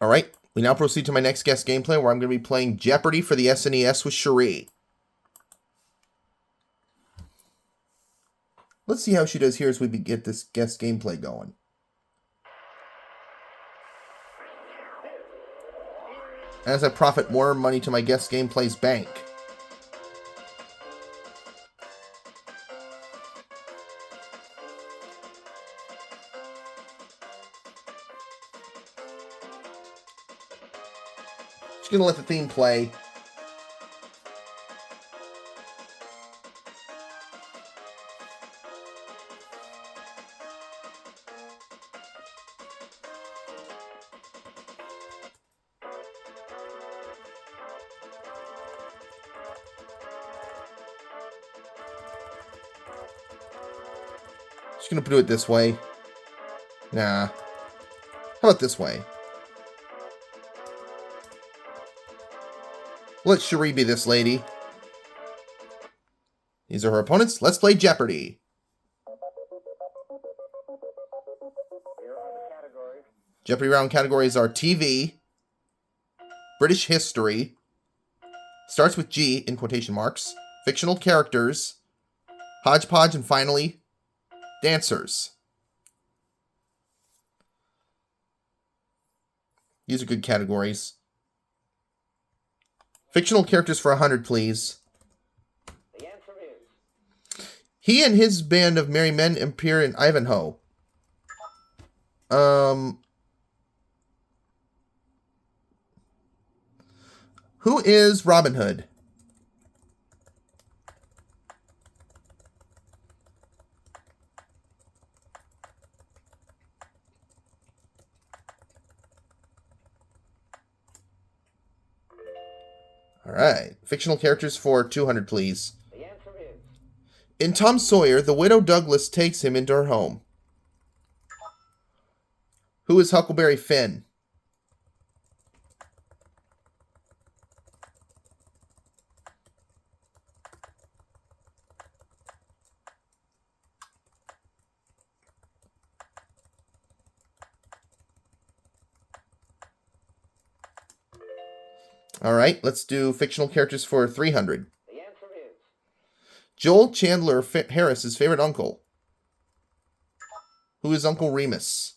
Alright, we now proceed to my next guest gameplay where I'm going to be playing Jeopardy for the SNES with Cherie. Let's see how she does here as we get this guest gameplay going. As I profit more money to my guest gameplay's bank. Just gonna let the theme play. Just gonna do it this way. Nah. How about this way? Let Cherie be this lady. These are her opponents. Let's play Jeopardy! Jeopardy round categories are TV, British history, starts with G in quotation marks, fictional characters, hodgepodge, and finally, dancers. These are good categories. Fictional characters for 100, please. The answer is... He and his band of merry men appear in Ivanhoe. Who is Robin Hood? Alright. Fictional characters for 200, please. The answer is... In Tom Sawyer, the widow Douglas takes him into her home. Who is Huckleberry Finn? Alright, let's do fictional characters for 300. The answer is... Joel Chandler Harris's favorite uncle. Who is Uncle Remus?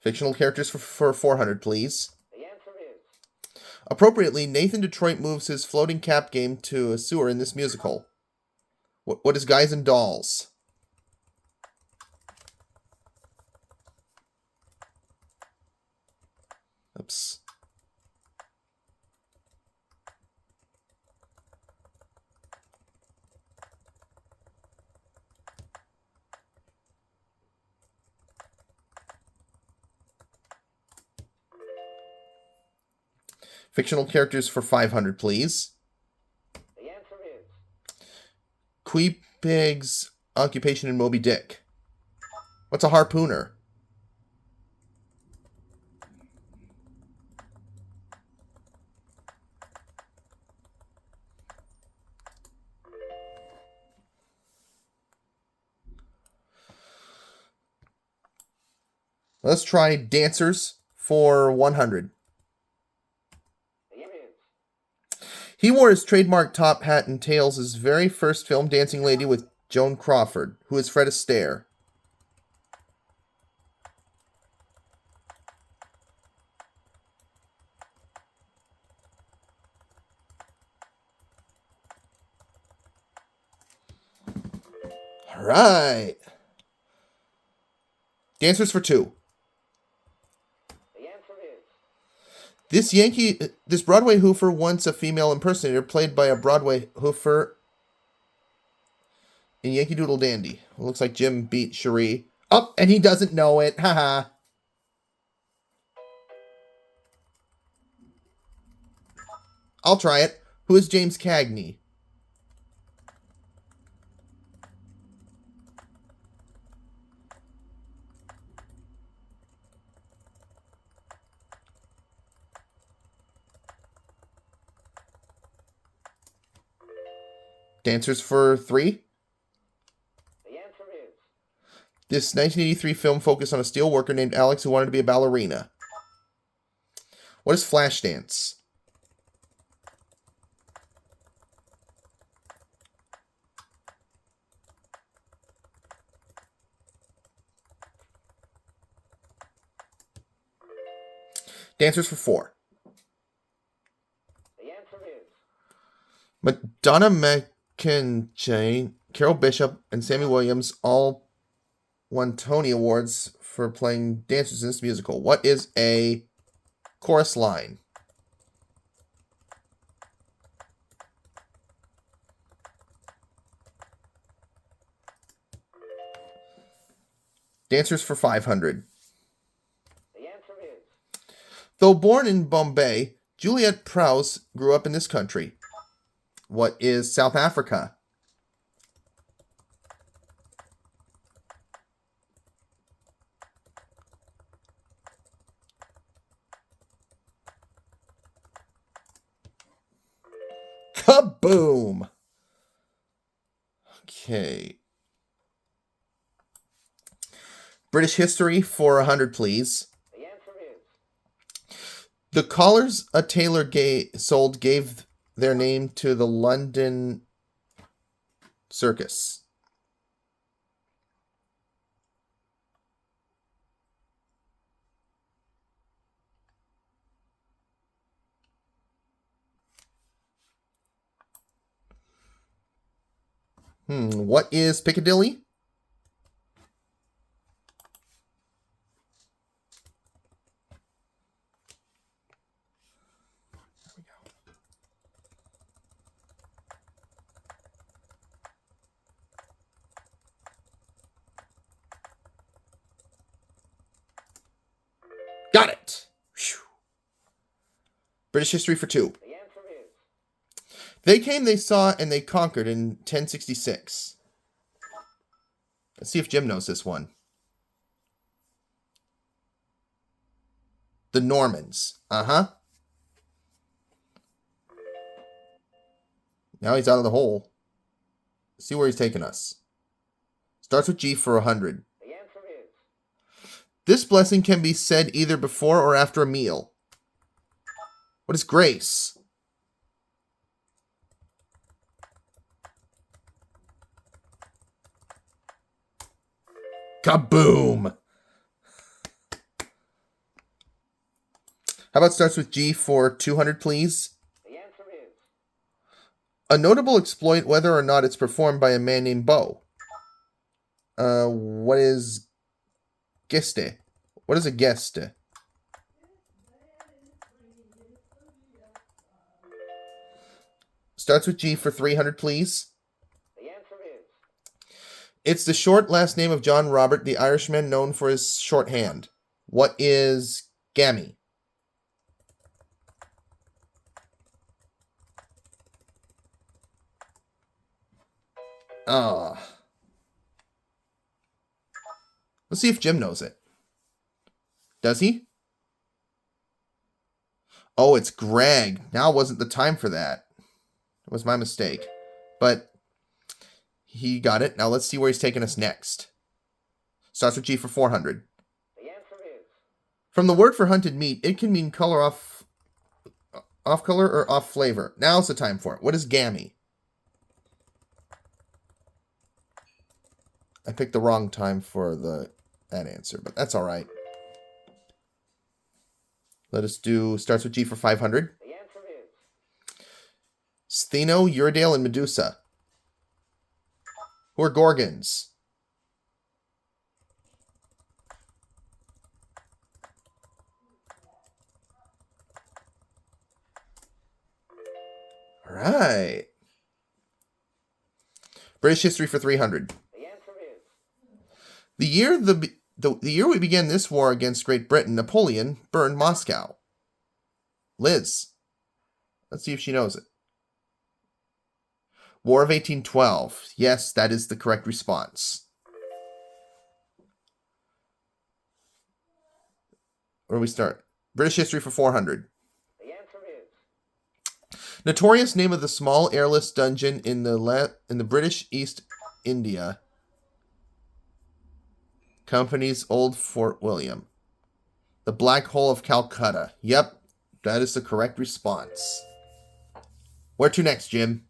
Fictional characters for 400, please. The answer is... Appropriately, Nathan Detroit moves his floating cap game to a sewer in this musical. What is Guys and Dolls? Oops. Fictional characters for 500, please. The answer is... Queepig's occupation in Moby Dick. What's a harpooner? Let's try dancers for 100. He wore his trademark top hat and tails his very first film Dancing Lady with Joan Crawford, who is Fred Astaire. Alright. Dancers for 2. This Broadway hoofer once a female impersonator played by a Broadway hoofer in Yankee Doodle Dandy. It looks like Jim beat Cherie. Oh, and he doesn't know it. Haha. I'll try it. Who is James Cagney? Dancers for 3. The answer is This 1983 film focused on a steel worker named Alex who wanted to be a ballerina. What is Flashdance? Dancers for 4. the answer is Madonna McKenzie, Carol Bishop, and Sammy Williams all won Tony Awards for playing dancers in this musical. What is a chorus line? Dancers for 500. the answer is Though born in Bombay, Juliette Prowse grew up in this country. What is South Africa? Kaboom! Okay. British history for 100, please. the answer is The collars a tailor sold gave their name to the London circus. What is Piccadilly? Got it. Whew. British history for 2. the answer is They came, they saw, and they conquered in 1066. Let's see if Jim knows this one. The Normans. Uh-huh. Now he's out of the hole. Let's see where he's taking us. Starts with G for 100. the answer is This blessing can be said either before or after a meal. What is grace? Kaboom! How about starts with G for 200, please? the answer is A notable exploit, whether or not it's performed by a man named Bo. What is geste? What is a geste? Starts with G for 300, please. the answer is It's the short last name of John Robert, the Irishman known for his shorthand. What is Gammy? Let's see if Jim knows it. Does he? Oh, it's Greg. Now wasn't the time for that. It was my mistake. But he got it. Now let's see where he's taking us next. Starts with G for 400. the answer is From the word for hunted meat, it can mean color off color or off flavor. Now's the time for it. What is gammy? I picked the wrong time for that answer, but that's all right. Let us do starts with G for 500. the answer is Stheno, Uradale, and Medusa. Who are Gorgons? All right. British history for 300. the answer is The year we began this war against Great Britain, Napoleon burned Moscow. Liz. Let's see if she knows it. War of 1812. Yes, that is the correct response. Where do we start? British history for 400. the answer is Notorious name of the small airless dungeon in the British East India Company's Old Fort William. The Black Hole of Calcutta. Yep, that is the correct response. Where to next, Jim?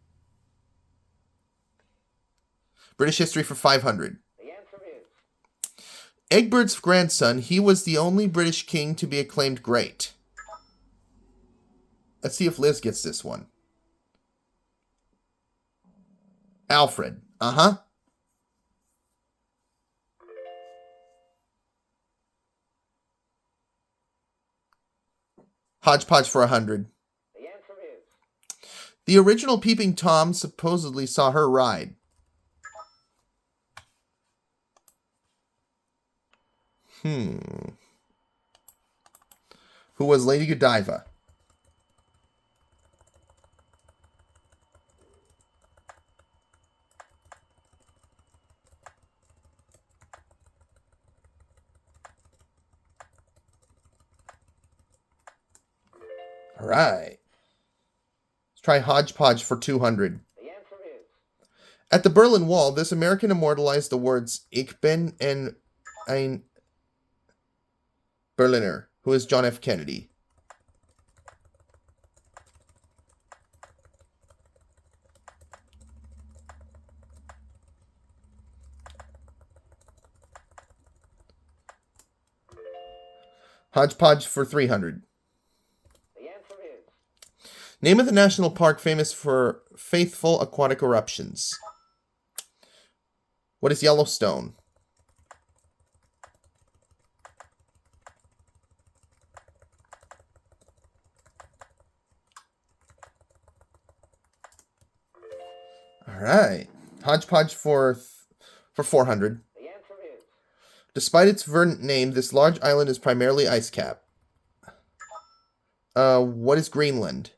British history for 500. The answer is Egbert's grandson, he was the only British king to be acclaimed great. Let's see if Liz gets this one. Alfred. Uh-huh. Hodgepodge for 100. the answer is The original Peeping Tom supposedly saw her ride. Who was Lady Godiva? All right. Let's try Hodgepodge for 200. the answer is At the Berlin Wall, this American immortalized the words Ich bin ein Berliner, who is John F. Kennedy. Hodgepodge for 300. the answer is Name of the national park famous for faithful aquatic eruptions. What is Yellowstone? All right. Hodgepodge for 400. the answer is Despite its verdant name, this large island is primarily ice cap. What is Greenland?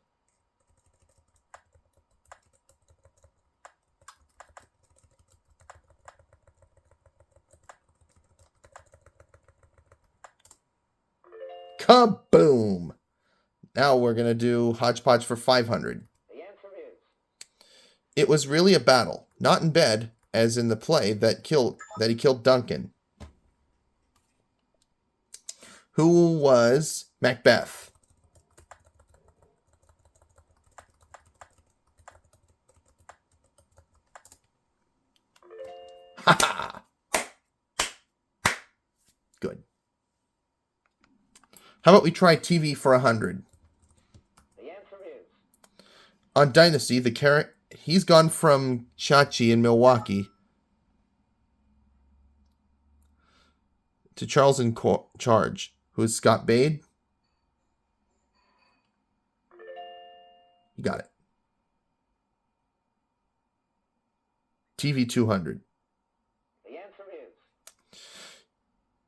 Kaboom! Now we're going to do Hodgepodge for 500. the answer is It was really a battle, not in bed, as in the play that he killed Duncan. Who was Macbeth? Ha ha! Good. How about we try TV for 100? the answer is On Dynasty, he's gone from Chachi in Milwaukee to Charles in Charge, who is Scott Bade. You got it. TV 200. the answer is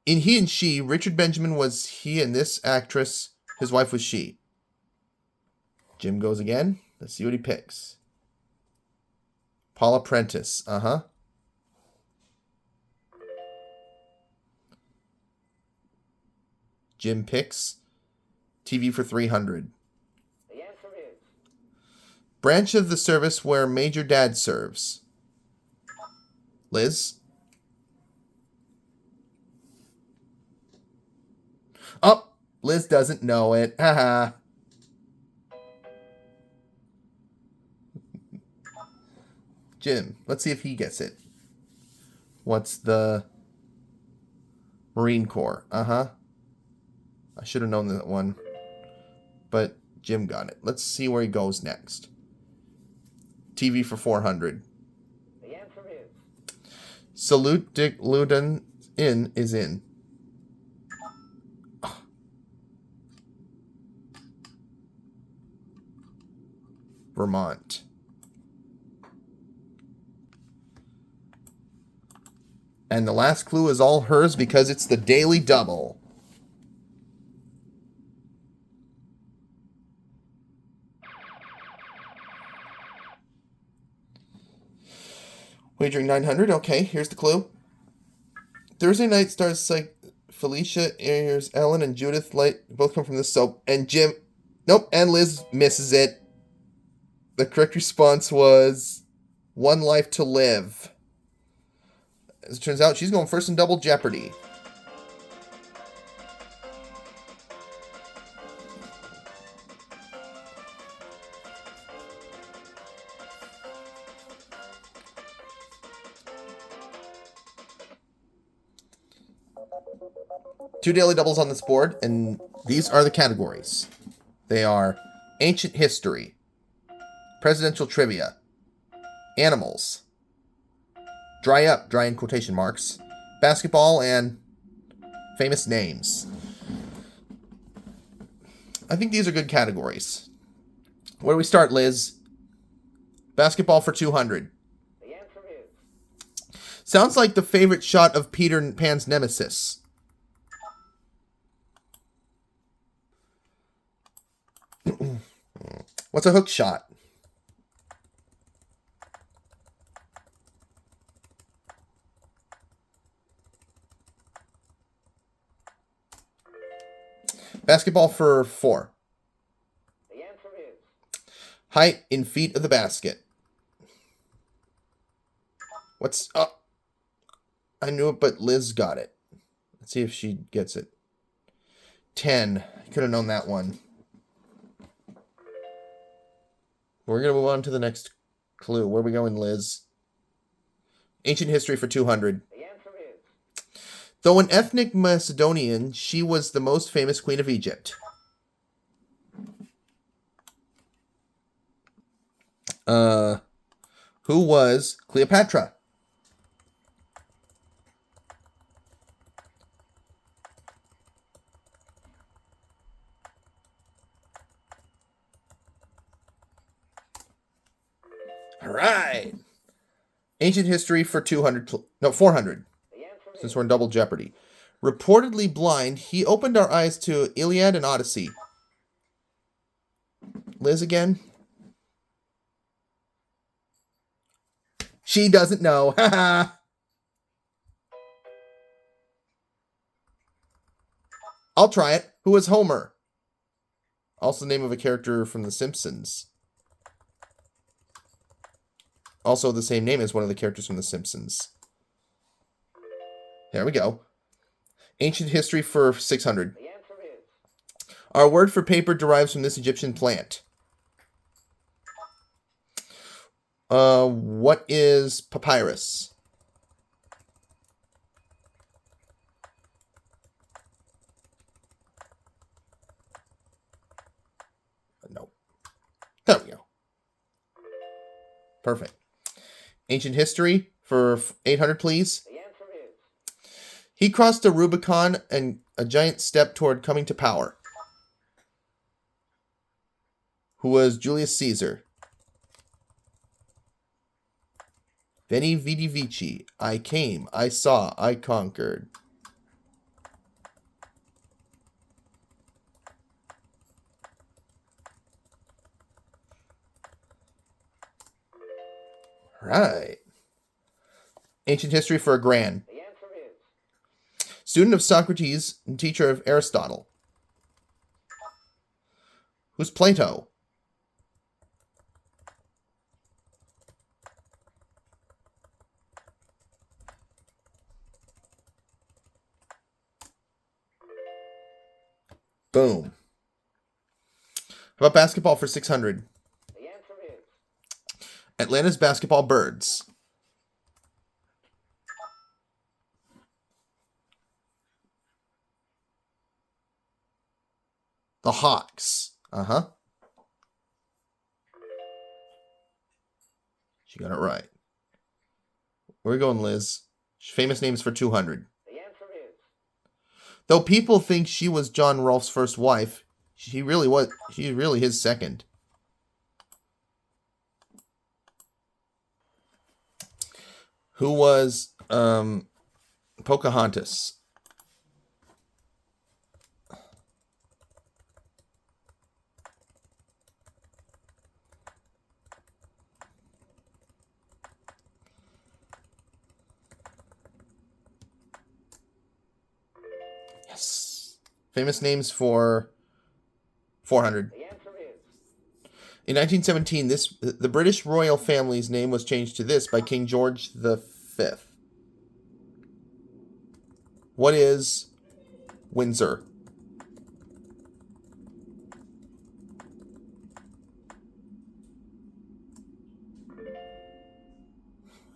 In He and She, Richard Benjamin was he and this actress, his wife was she. Jim goes again. Let's see what he picks. Paula Prentice. Uh-huh. Jim picks TV for 300. the answer is Branch of the service where Major Dad serves. Liz? Oh, Liz doesn't know it. Haha. Jim, let's see if he gets it. What's the Marine Corps? Uh-huh. I should have known that one. But Jim got it. Let's see where he goes next. TV for 400. the answer is Salute Dick Luden is in. Vermont. And the last clue is all hers because it's the Daily Double. Wagering 900. Okay, here's the clue. Thursday night stars like Felicia, Ayers, Ellen, and Judith Light both come from the soap. And Jim, nope, and Liz misses it. The correct response was One Life to Live. As it turns out, she's going first in Double Jeopardy. Two daily doubles on this board, and these are the categories. They are Ancient History, Presidential Trivia, Animals, Dry Up, dry in quotation marks, Basketball, and Famous Names. I think these are good categories. Where do we start, Liz? Basketball for 200. The answer is Sounds like the favorite shot of Peter Pan's nemesis. What's a hook shot? Basketball for 4. the answer is Height in feet of the basket. What's up? I knew it, but Liz got it. Let's see if she gets it. 10. I could have known that one. We're going to move on to the next clue. Where are we going, Liz? Ancient history for 200. the answer is Though an ethnic Macedonian, she was the most famous queen of Egypt. Who was Cleopatra? All right. Ancient history for 200. No, 400. the answer is Since we're in Double Jeopardy. Reportedly blind, he opened our eyes to Iliad and Odyssey. Liz again? She doesn't know. Haha. I'll try it. Who is Homer? Also the name of a character from The Simpsons. Also the same name as one of the characters from The Simpsons. There we go. Ancient history for 600. the answer is Our word for paper derives from this Egyptian plant. What is papyrus? No. There we go. Perfect. Ancient history for 800, please. the answer is He crossed the Rubicon and a giant step toward coming to power. Who was Julius Caesar? Veni Vidi Vici. I came, I saw, I conquered. Right. Ancient history for a grand. the answer is Student of Socrates and teacher of Aristotle. Who's Plato? Boom. How about basketball for 600? the answer is Atlanta's basketball birds. The Hawks. Uh-huh. She got it right. Where are we going, Liz? Famous names for 200. the answer is Though people think she was John Rolfe's first wife, she really was. She's really his second. Who was Pocahontas? Yes. Famous names for 400. the answer is In 1917, the British royal family's name was changed to this by King George V. What is Windsor?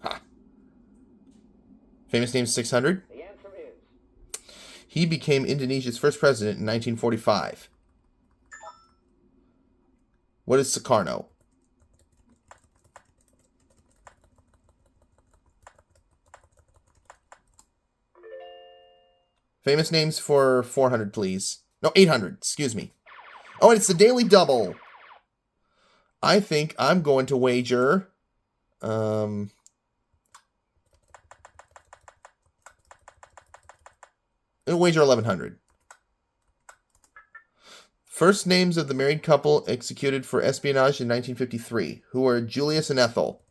Ha. Famous name 600. The answer is He became Indonesia's first president in 1945. What is Sukarno? Famous names for 400, please. No, 800. Excuse me. Oh, and it's the Daily Double. I think I'm going to wager... I'll wager 1100. First names of the married couple executed for espionage in 1953, who were Julius and Ethel.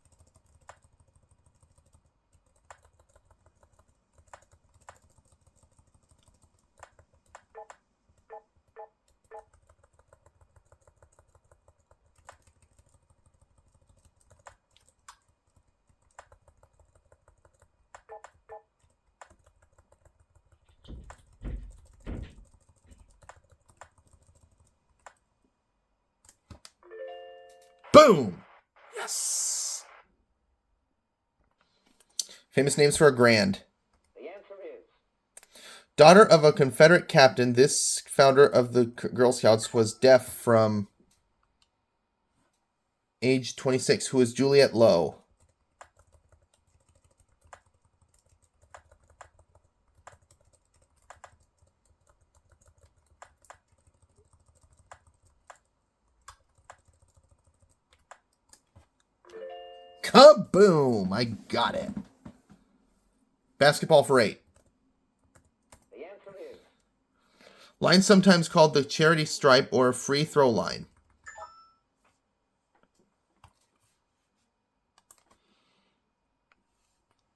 Boom! Yes! Famous names for a grand. the answer is Daughter of a Confederate captain, this founder of the Girl Scouts was deaf from age 26. Who is Juliet Lowe? Kaboom! I got it. Basketball for 8. the answer is Line sometimes called the charity stripe or free throw line.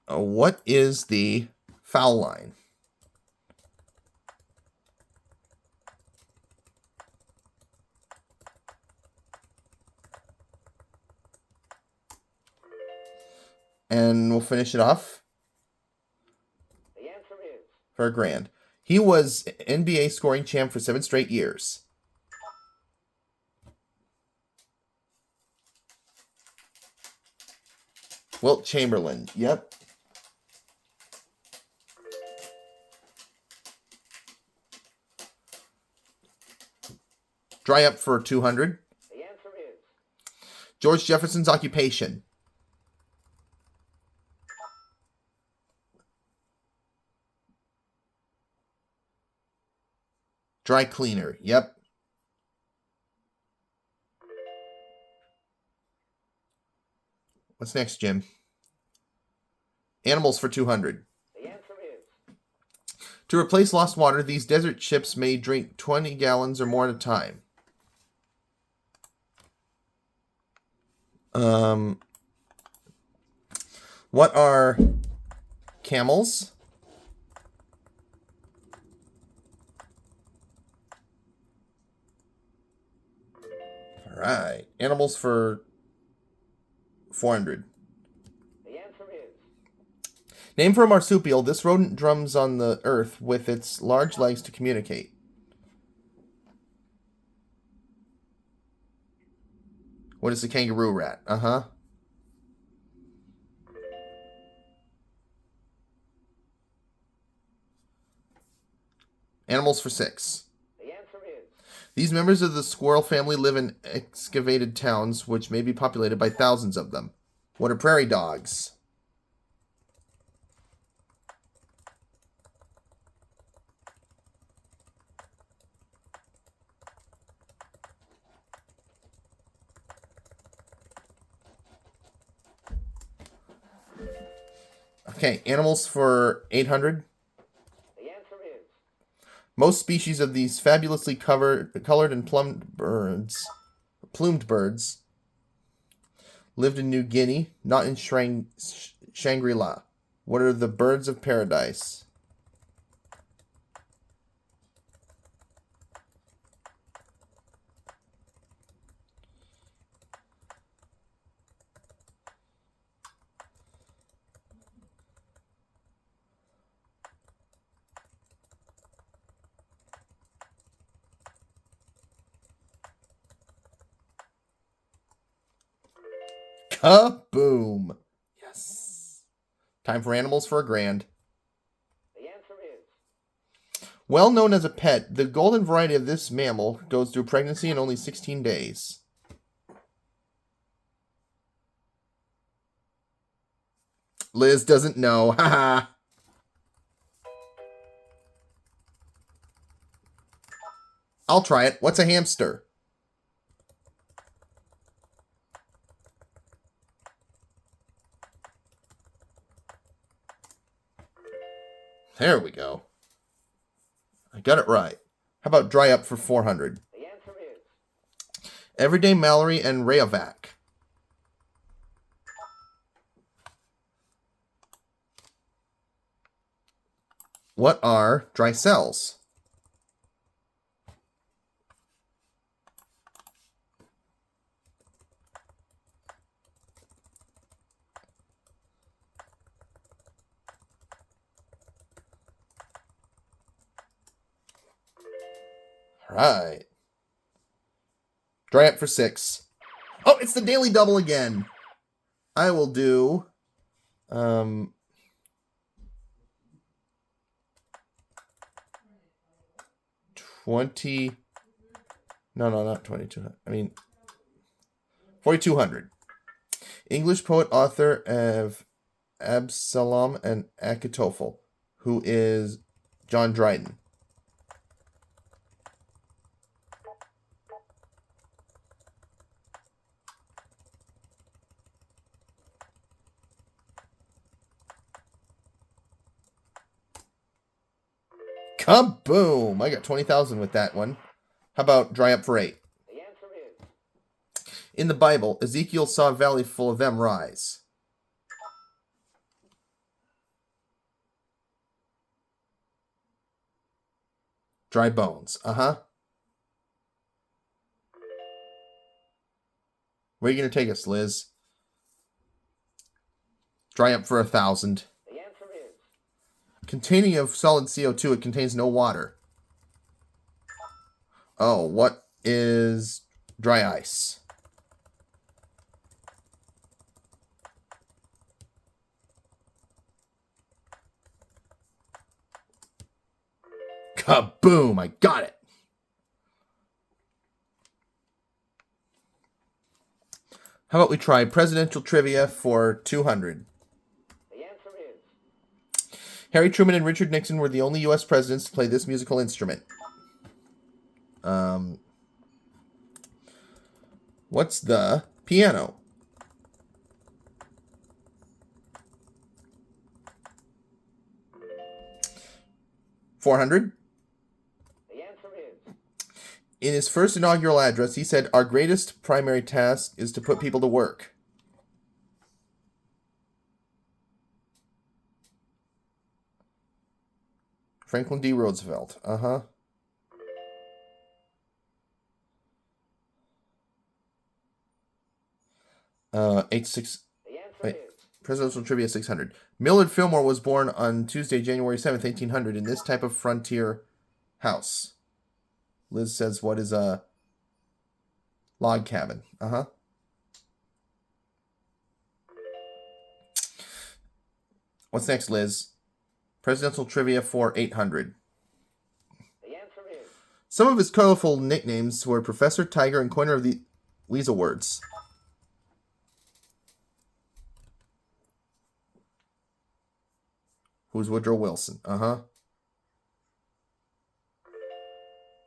What is the foul line? And we'll finish it off the answer is for a grand. He was NBA scoring champ for 7 straight years. Wilt Chamberlain. Yep. Dry up for 200. the answer is George Jefferson's occupation. Dry cleaner. Yep. What's next, Jim? Animals for 200. the answer is To replace lost water, these desert ships may drink 20 gallons or more at a time. What are camels? All right. Animals for 400. the answer is Name for a marsupial, this rodent drums on the earth with its large legs to communicate. What is the kangaroo rat? Uh-huh. Animals for 6. the answer is These members of the squirrel family live in excavated towns, which may be populated by thousands of them. What are prairie dogs? Okay, animals for 800. the answer is Most species of these fabulously colored and plumed birds lived in New Guinea, not in Shangri-La. What are the birds of paradise? Kaboom. Yes. Time for animals for a grand. The answer is. Well known as a pet, the golden variety of this mammal goes through pregnancy in only 16 days. Liz doesn't know. Haha. I'll try it. What's a hamster? There we go. I got it right. How about dry up for 400? The answer is. Everyday Mallory and Rayovac. What are dry cells? Right. Dry up for 6. Oh, it's the daily double again. I will do 20. No, not 2200. I mean 4200. English poet, author of Absalom and Achitophel, who is John Dryden. Kaboom! I got 20,000 with that one. How about dry up for 8? The answer is. In the Bible, Ezekiel saw a valley full of them rise. Dry bones. Uh-huh. Where are you going to take us, Liz? Dry up for 1,000. The answer is. Containing of solid CO2, it contains no water. Oh, what is dry ice? Kaboom! I got it! How about we try presidential trivia for 200? The answer is. Harry Truman and Richard Nixon were the only U.S. presidents to play this musical instrument. What's the piano? $400. The answer is. In his first inaugural address, he said, "Our greatest primary task is to put people to work." Franklin D. Roosevelt. Uh-huh. Eight six. The answer Wait. is. Presidential trivia 600. Millard Fillmore was born on Tuesday, January 7th, 1800, in this type of frontier house. Liz says, what is a log cabin? Uh-huh. What's next, Liz? Presidential trivia for 800. The answer is. Some of his colorful nicknames were Professor Tiger and coiner of the weasel words. Who's Woodrow Wilson? Uh-huh.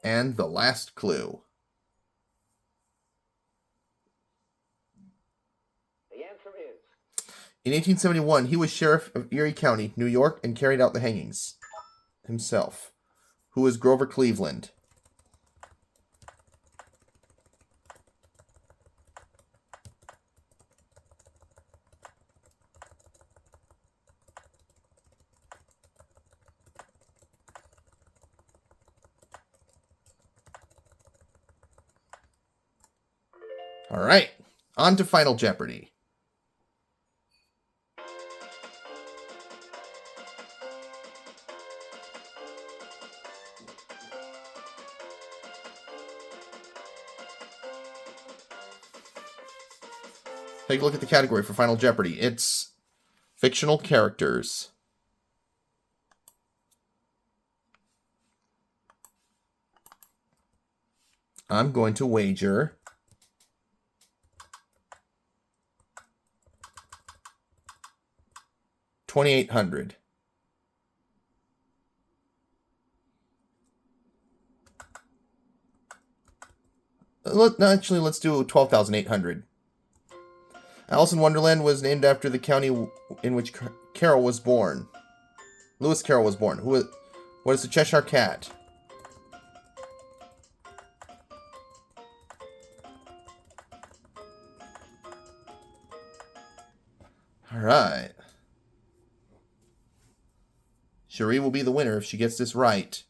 And the last clue. The answer is. In 1871, he was sheriff of Erie County, New York, and carried out the hangings himself. Who was Grover Cleveland? All right, on to Final Jeopardy. Take a look at the category for Final Jeopardy. It's fictional characters. I'm going to wager $2,800. Actually, let's do 12,800. Alice in Wonderland was named after the county in which Carol was born. Lewis Carroll was born. What is the Cheshire Cat? All right. Cherie will be the winner if she gets this right.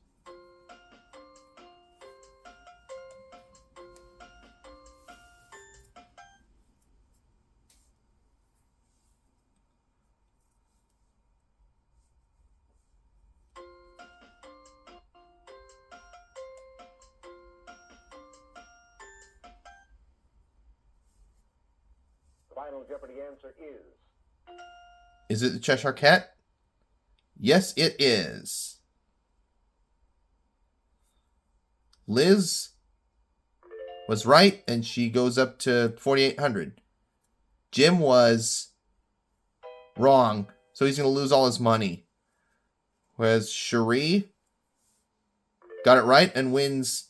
The final Jeopardy answer is. Is it the Cheshire Cat? Yes, it is. Liz was right, and she goes up to 4,800. Jim was wrong, so he's going to lose all his money. Whereas Cherie got it right and wins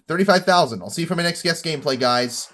35,000. I'll see you for my next guest gameplay, guys.